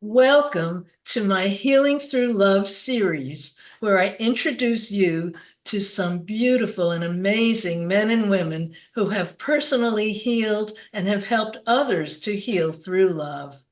Welcome to my Healing Through Love series, where I introduce you to some beautiful and amazing men and women who have personally healed and have helped others to heal through love.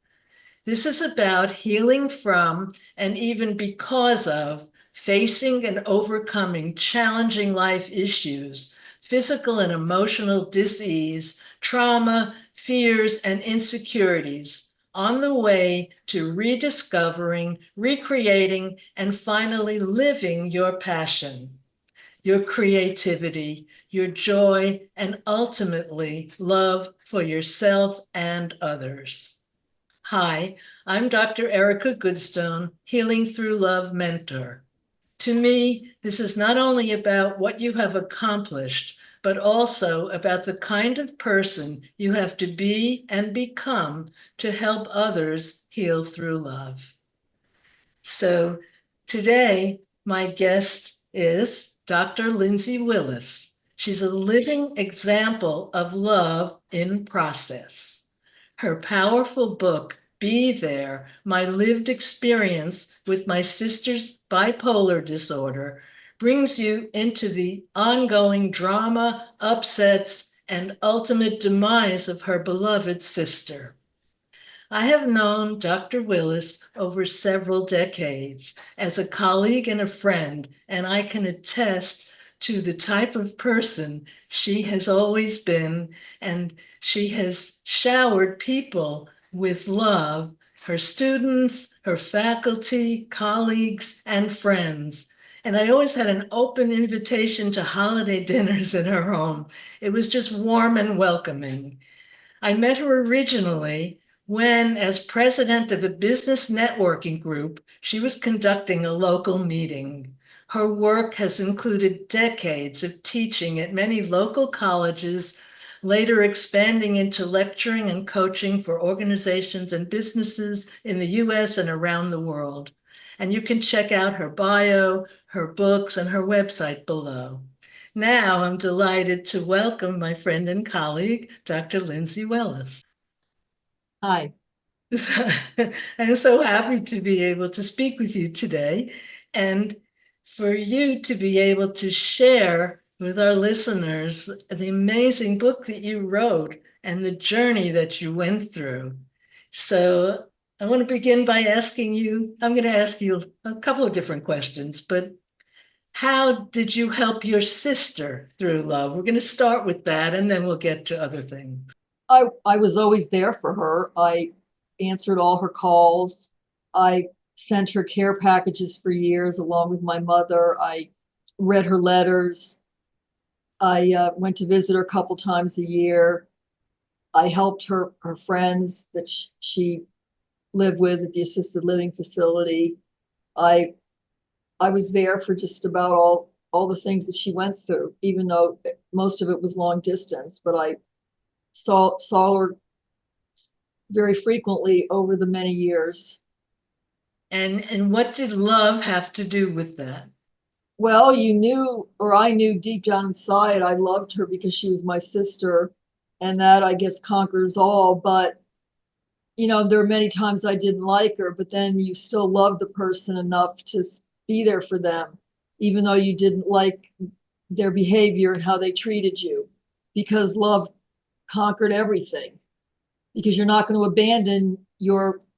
This is about healing from and even because of facing and overcoming challenging life issues, physical and emotional dis-ease, trauma, fears, and insecurities on the way to rediscovering, recreating, and finally living your passion, your creativity, your joy, and ultimately love for yourself and others. Hi, I'm Dr. Erica Goodstone, Healing Through Love mentor. To me, this is not only about what you have accomplished, but also about the kind of person you have to be and become to help others heal through love. So today, my guest is Dr. Linsey Willis. She's a living example of love in process. Her powerful book, Be There, My Lived Experience with My Sister's Bipolar Disorder, brings you into the ongoing drama, upsets, and ultimate demise of her beloved sister. I have known Dr. Willis over several decades as a colleague and a friend, and I can attest to the type of person she has always been, and she has showered people with love, her students, her faculty, colleagues, and friends. And I always had an open invitation to holiday dinners in her home. It was just warm and welcoming. I met her originally when, as president of a business networking group, she was conducting a local meeting. Her work has included decades of teaching at many local colleges, later expanding into lecturing and coaching for organizations and businesses in the US and around the world. And you can check out her bio, her books, and her website below. Now I'm delighted to welcome my friend and colleague, Dr. Linsey Willis. Hi. I'm so happy to be able to speak with you today and for you to be able to share with our listeners the amazing book that you wrote and the journey that you went through. So I want to begin by asking you, I'm going to ask you a couple of different questions, but how did you help your sister through love? We're going to start with that and then we'll get to other things. I was always there for her. I answered all her calls. I sent her care packages for years along with my mother. I read her letters. I went to visit her a couple times a year. I helped her friends that she lived with at the assisted living facility. I I was there for just about all the things that she went through, even though most of it was long distance. But I saw her very frequently over the many years. And what did love have to do with that? Well, you knew, or I knew deep down inside, I loved her because she was my sister, and that I guess conquers all. But there are many times I didn't like her, but then you still love the person enough to be there for them, even though you didn't like their behavior and how they treated you, because love conquered everything. Because you're not going to abandon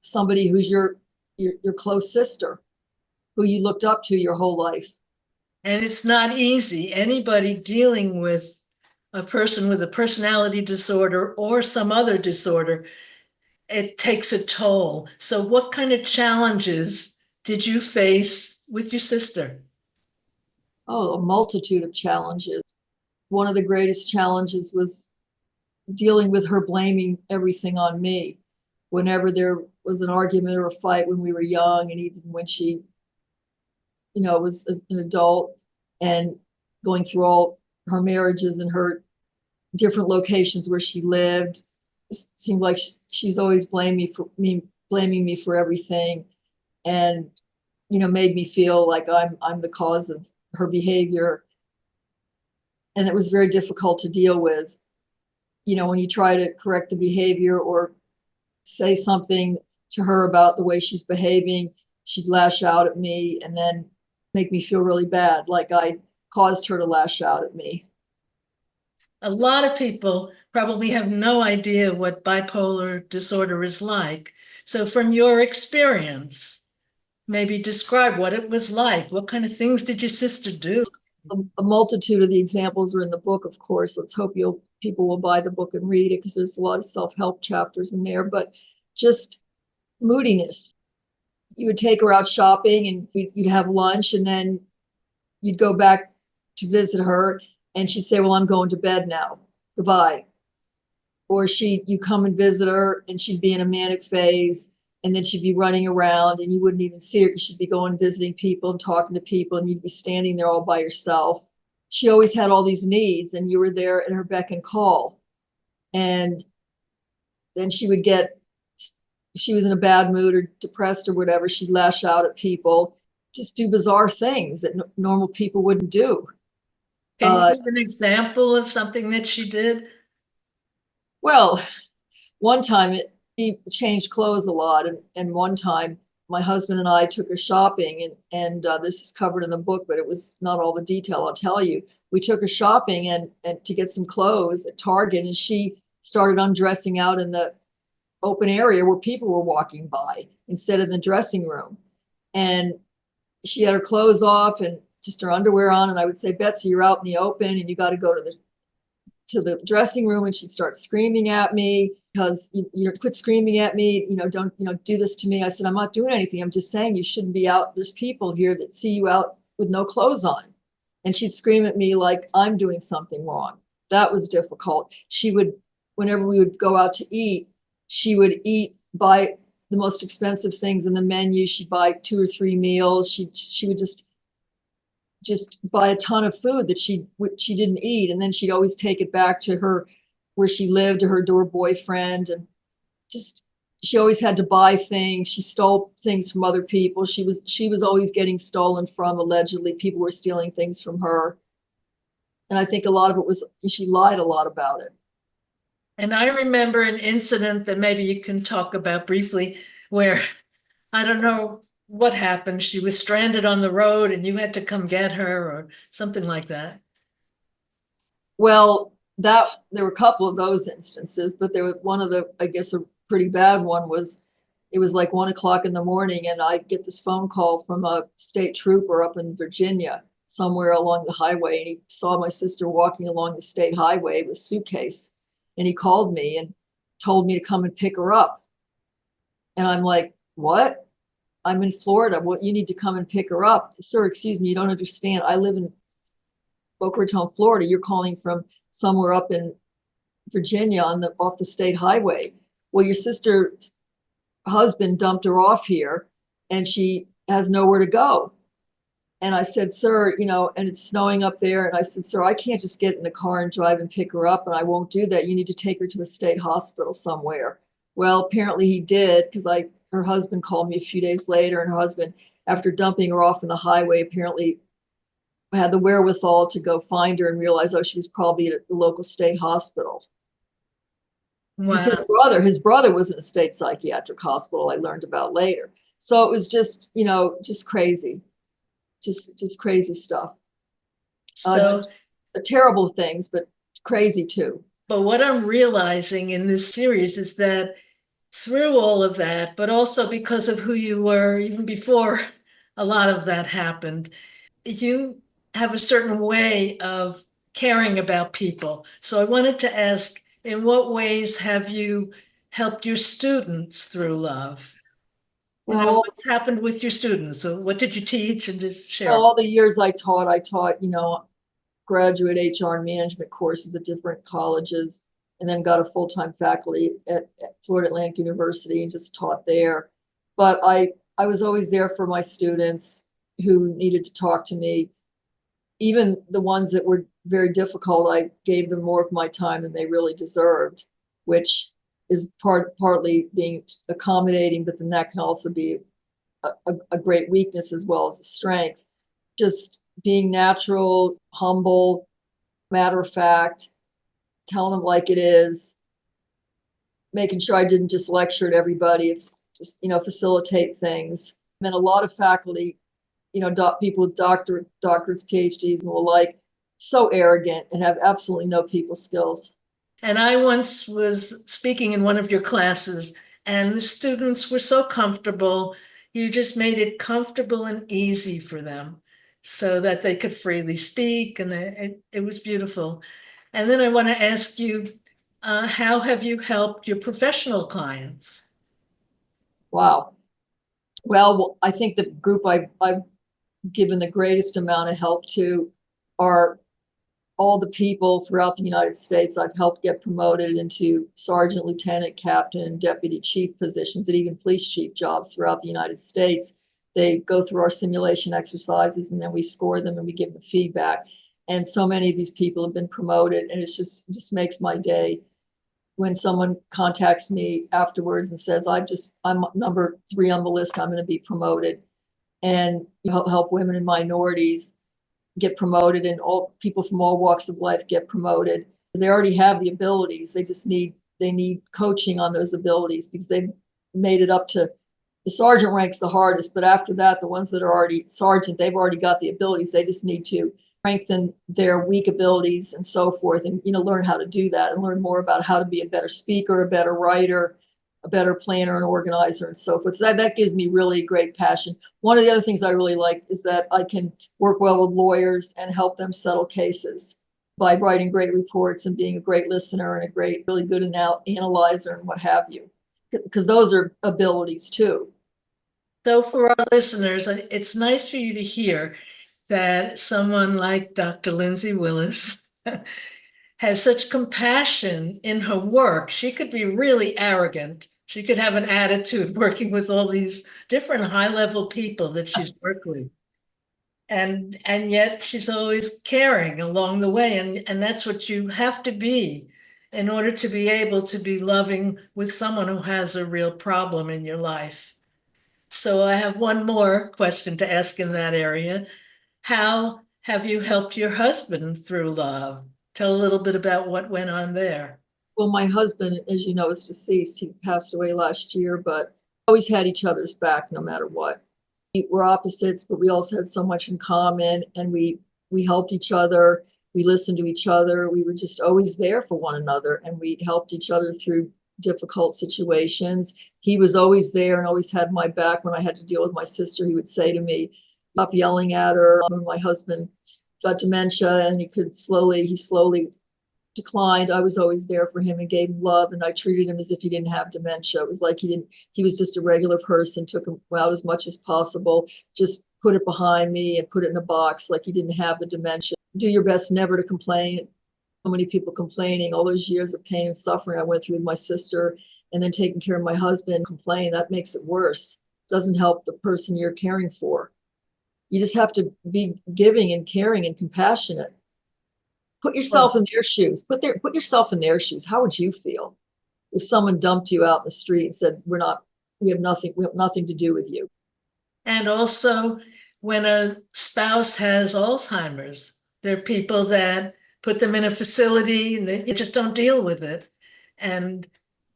somebody who's your close sister, who you looked up to your whole life. And it's not easy. Anybody dealing with a person with a personality disorder or some other disorder, it takes a toll. So, what kind of challenges did you face with your sister? Oh, a multitude of challenges. One of the greatest challenges was dealing with her blaming everything on me. Whenever there was an argument or a fight when we were young, and even when she, was an adult and going through all her marriages and her different locations where she lived, it seemed like she's always blaming me for everything, and made me feel like I'm the cause of her behavior, and it was very difficult to deal with. When you try to correct the behavior or say something to her about the way she's behaving, she'd lash out at me and then make me feel really bad, like I caused her to lash out at me. A lot of people probably have no idea what bipolar disorder is like. So, from your experience, maybe describe what it was like. What kind of things did your sister do? A multitude of the examples are in the book, of course. Let's hope people will buy the book and read it, because there's a lot of self-help chapters in there. But just moodiness. You would take her out shopping and you'd have lunch, and then you'd go back to visit her, and she'd say, well, I'm going to bed now. Goodbye. Or you come and visit her and she'd be in a manic phase, and then she'd be running around and you wouldn't even see her because she'd be going visiting people and talking to people, and you'd be standing there all by yourself. She always had all these needs, and you were there at her beck and call. And then she was in a bad mood or depressed or whatever, she'd lash out at people, just do bizarre things that normal people wouldn't do. Can you give an example of something that she did? Well, one time she changed clothes a lot, and one time my husband and I took her shopping, and this is covered in the book, but it was not all the detail, I'll tell you. We took her shopping and to get some clothes at Target, and she started undressing out in the open area where people were walking by instead of the dressing room. And she had her clothes off and just her underwear on, and I would say, Betsy, you're out in the open and you got to go to the dressing room. And she'd start screaming at me, because quit screaming at me, don't do this to me. I said, I'm not doing anything, I'm just saying you shouldn't be out, there's people here that see you out with no clothes on. And she'd scream at me like I'm doing something wrong. That was difficult. Whenever we would go out to eat, she would buy the most expensive things in the menu. She'd buy 2 or 3 meals. She would just buy a ton of food that she didn't eat, and then she'd always take it back to her where she lived, to her boyfriend. And just, she always had to buy things. She stole things from other people. She was always getting stolen from. Allegedly, people were stealing things from her, and I think a lot of it was she lied a lot about it. And I remember an incident that maybe you can talk about briefly, where I don't know what happened. She was stranded on the road and you had to come get her, or something like that. Well, there were a couple of those instances, but there was one of the, I guess, a pretty bad one was, it was like 1 o'clock in the morning, and I get this phone call from a state trooper up in Virginia, somewhere along the highway, and he saw my sister walking along the state highway with a suitcase, and he called me and told me to come and pick her up. And I'm like, what? I'm in Florida. What, you need to come and pick her up? Sir, excuse me, you don't understand. I live in Boca Raton, Florida. You're calling from somewhere up in Virginia off the state highway. Well, your sister's husband dumped her off here and she has nowhere to go. And I said, sir, and it's snowing up there. And I said, sir, I can't just get in the car and drive and pick her up, and I won't do that. You need to take her to a state hospital somewhere. Well, apparently he did, because her husband called me a few days later, and her husband, after dumping her off in the highway, apparently had the wherewithal to go find her and realize, oh, she was probably at the local state hospital. Wow. His brother was in a state psychiatric hospital, I learned about later. So it was just crazy. Just crazy stuff. So terrible things, but crazy too. But what I'm realizing in this series is that through all of that, but also because of who you were, even before a lot of that happened, you have a certain way of caring about people. So I wanted to ask, in what ways have you helped your students through love? Well, What's happened with your students? So what did you teach, and just share? All the years I taught, graduate HR and management courses at different colleges, and then got a full-time faculty at Florida Atlantic University and just taught there. But I was always there for my students who needed to talk to me. Even the ones that were very difficult, I gave them more of my time than they really deserved, which is partly being accommodating, but then that can also be a great weakness as well as a strength. Just being natural, humble, matter of fact, telling them like it is, making sure I didn't just lecture at everybody. It's just, facilitate things. And a lot of faculty, people with doctorates, PhDs, and the like, so arrogant and have absolutely no people skills. And I once was speaking in one of your classes, and the students were so comfortable. You just made it comfortable and easy for them so that they could freely speak, and it was beautiful. And then I want to ask you, how have you helped your professional clients? Wow. Well, I think the group I've given the greatest amount of help to are all the people throughout the United States I've helped get promoted into sergeant, lieutenant, captain, deputy chief positions, and even police chief jobs throughout the United States. They go through our simulation exercises, and then we score them and we give them feedback. And so many of these people have been promoted, and it just makes my day when someone contacts me afterwards and says, I'm number 3 on the list, I'm going to be promoted. And help women and minorities get promoted, and all people from all walks of life get promoted. They already have the abilities. They need coaching on those abilities, because they've made it up to the sergeant ranks the hardest. But after that, the ones that are already sergeant, they've already got the abilities. They just need to strengthen their weak abilities and so forth, and learn how to do that, and learn more about how to be a better speaker, a better writer, a better planner and organizer, and so forth. So that gives me really great passion. One of the other things I really like is that I can work well with lawyers and help them settle cases by writing great reports and being a great listener and a great, really good analyzer and what have you, because those are abilities too. So for our listeners, it's nice for you to hear that someone like Dr. Linsey Willis has such compassion in her work. She could be really arrogant. She could have an attitude working with all these different high-level people that she's worked with. And yet she's always caring along the way. And that's what you have to be in order to be able to be loving with someone who has a real problem in your life. So I have one more question to ask in that area. How have you helped your husband through love? Tell a little bit about what went on there. Well, my husband, as you know, is deceased. He passed away last year, but always had each other's back no matter what. We were opposites, but we also had so much in common, and we helped each other. We listened to each other. We were just always there for one another, and we helped each other through difficult situations. He was always there and always had my back. When I had to deal with my sister, he would say to me, stop yelling at her. When my husband got dementia and he slowly declined, I was always there for him and gave him love, and I treated him as if he didn't have dementia. It was like he was just a regular person, took him out as much as possible, just put it behind me and put it in a box like he didn't have the dementia. Do your best never to complain. So many people complaining, all those years of pain and suffering I went through with my sister, and then taking care of my husband, complain, that makes it worse. It doesn't help the person you're caring for. You just have to be giving and caring and compassionate. Put yourself in their shoes. Put yourself in their shoes. How would you feel if someone dumped you out in the street and said, we have nothing to do with you? And also, when a spouse has Alzheimer's, there are people that put them in a facility and they just don't deal with it. And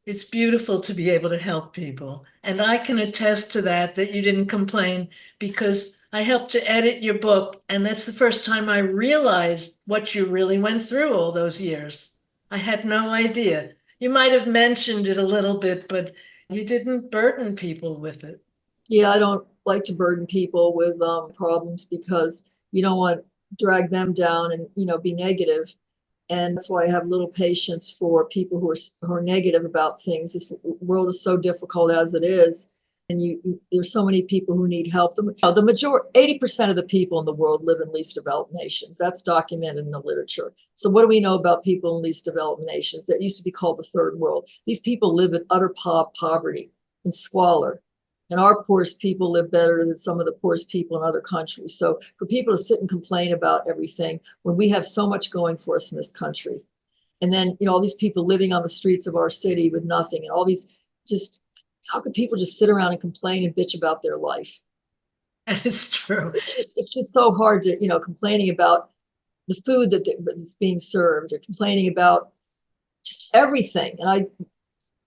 it's beautiful to be able to help people. And I can attest to that you didn't complain, because I helped to edit your book. And that's the first time I realized what you really went through all those years. I had no idea. You might have mentioned it a little bit, but you didn't burden people with it. Yeah, I don't like to burden people with problems, because you don't want to drag them down and be negative. And that's why I have little patience for people who are negative about things. This world is so difficult as it is, and there's so many people wwho need help. The majority, 80% of the people in the world live in least developed nations. That's documented in the literature. So what do we know about people in least developed nations that used to be called the third world? These people live in utter poverty and squalor. And our poorest people live better than some of the poorest people in other countries. So for people to sit and complain about everything when we have so much going for us in this country, and then all these people living on the streets of our city with nothing, and all these, just how could people just sit around and complain and bitch about their life? It's true. It's just so hard to complaining about the food that's being served, or complaining about just everything. And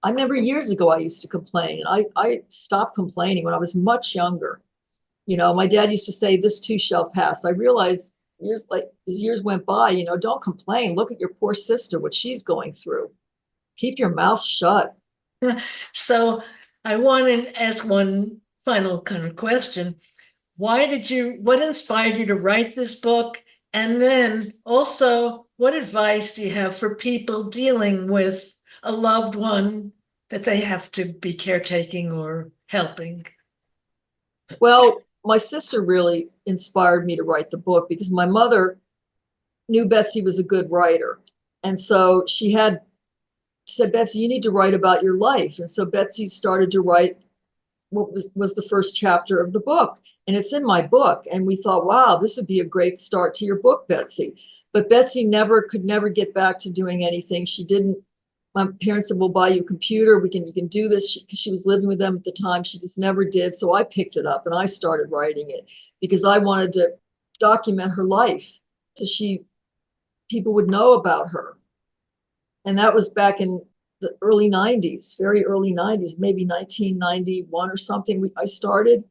I remember years ago I used to complain, and I stopped complaining when I was much younger. You know, my dad used to say, "This too shall pass." I realized as years went by, you know, don't complain. Look at your poor sister, what she's going through. Keep your mouth shut. So I want to ask one final kind of question. What inspired you to write this book? And then also, what advice do you have for people dealing with a loved one that they have to be caretaking or helping? Well, my sister really inspired me to write the book because my mother knew Betsy was a good writer. And so she said, "Betsy, you need to write about your life." And so Betsy started to write what was the first chapter of the book. And it's in my book. And we thought, wow, this would be a great start to your book, Betsy. But Betsy could never get back to doing anything. She didn't. My parents said, "We'll buy you a computer. You can do this." Because she was living with them at the time. She just never did. So I picked it up and I started writing it because I wanted to document her life so people would know about her. And that was back in the early 90s, very early 90s, maybe 1991 or something. I started.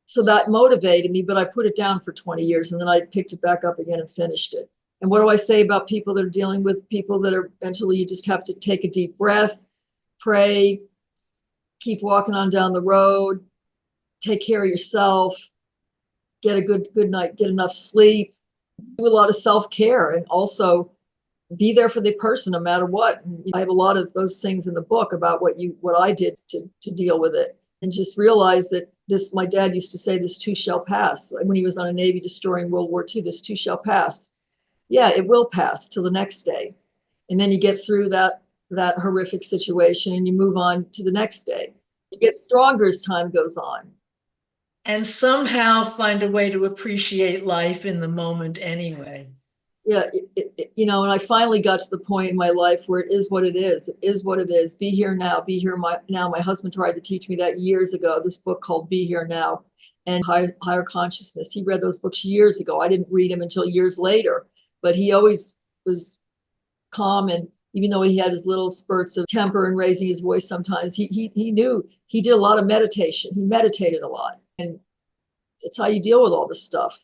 So that motivated me, but I put it down for 20 years and then I picked it back up again and finished it. And what do I say about people that are dealing with people that are mentally? You just have to take a deep breath, pray, keep walking on down the road, take care of yourself, get a good night, get enough sleep, do a lot of self-care, and also be there for the person no matter what. I have a lot of those things in the book about what I did to deal with it, and just realize that my dad used to say, "This too shall pass." When he was on a Navy destroyer in World War II, "This too shall pass." Yeah, it will pass till the next day. And then you get through that horrific situation and you move on to the next day. You get stronger as time goes on. And somehow find a way to appreciate life in the moment anyway. Yeah, you know, and I finally got to the point in my life where it is what it is. It is what it is. Be here now. Be here now. My husband tried to teach me that years ago. This book called Be Here Now and Higher Consciousness. He read those books years ago. I didn't read them until years later, but he always was calm. And even though he had his little spurts of temper and raising his voice sometimes, he knew. He did a lot of meditation. He meditated a lot, and it's how you deal with all this stuff.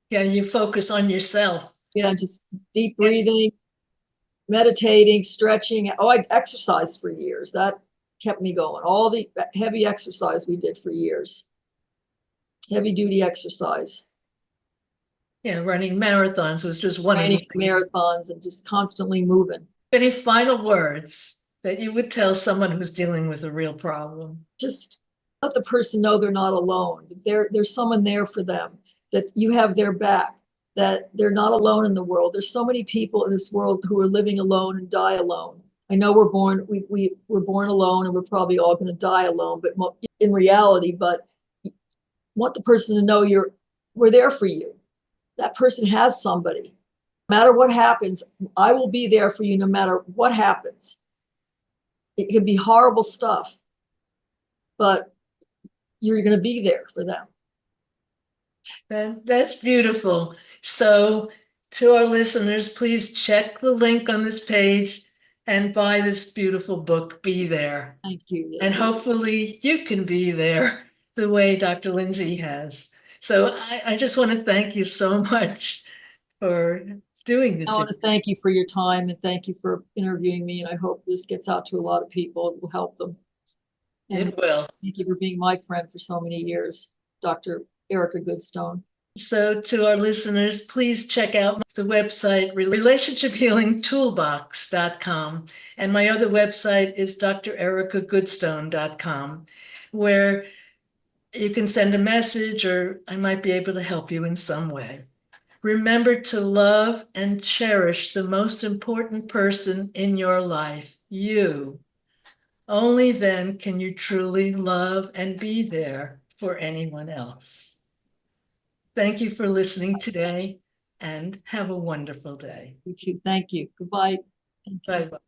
Yeah, you focus on yourself. Yeah, just deep breathing, meditating, stretching. Oh, I exercised for years. That kept me going. All the heavy exercise we did for years, heavy duty exercise. Yeah, running marathons was just one of the Training things. marathons and just constantly moving. Any final words that you would tell someone who's dealing with a real problem? Just let the person know they're not alone. There's someone there for them, that you have their back, that they're not alone in the world. There's so many people in this world who are living alone and die alone. I know we're born alone and we're probably all going to die alone, but in reality, but want the person to know we're there for you. That person has somebody. No matter what happens, I will be there for you no matter what happens. It can be horrible stuff, but you're going to be there for them. That's beautiful. So to our listeners, please check the link on this page and buy this beautiful book, Be There. Thank you. And hopefully you can be there the way Dr. Linsey has. So I just want to thank you so much for doing this. I want to thank you for your time and thank you for interviewing me. And I hope this gets out to a lot of people. It will help them. And it will. Thank you for being my friend for so many years, Dr. Erica Goodstone. So to our listeners, please check out the website, relationshiphealingtoolbox.com. And my other website is drericagoodstone.com, where you can send a message or I might be able to help you in some way. Remember to love and cherish the most important person in your life, you. Only then can you truly love and be there for anyone else. Thank you for listening today and have a wonderful day. You too. Thank you. Goodbye. Thank you. Bye-bye.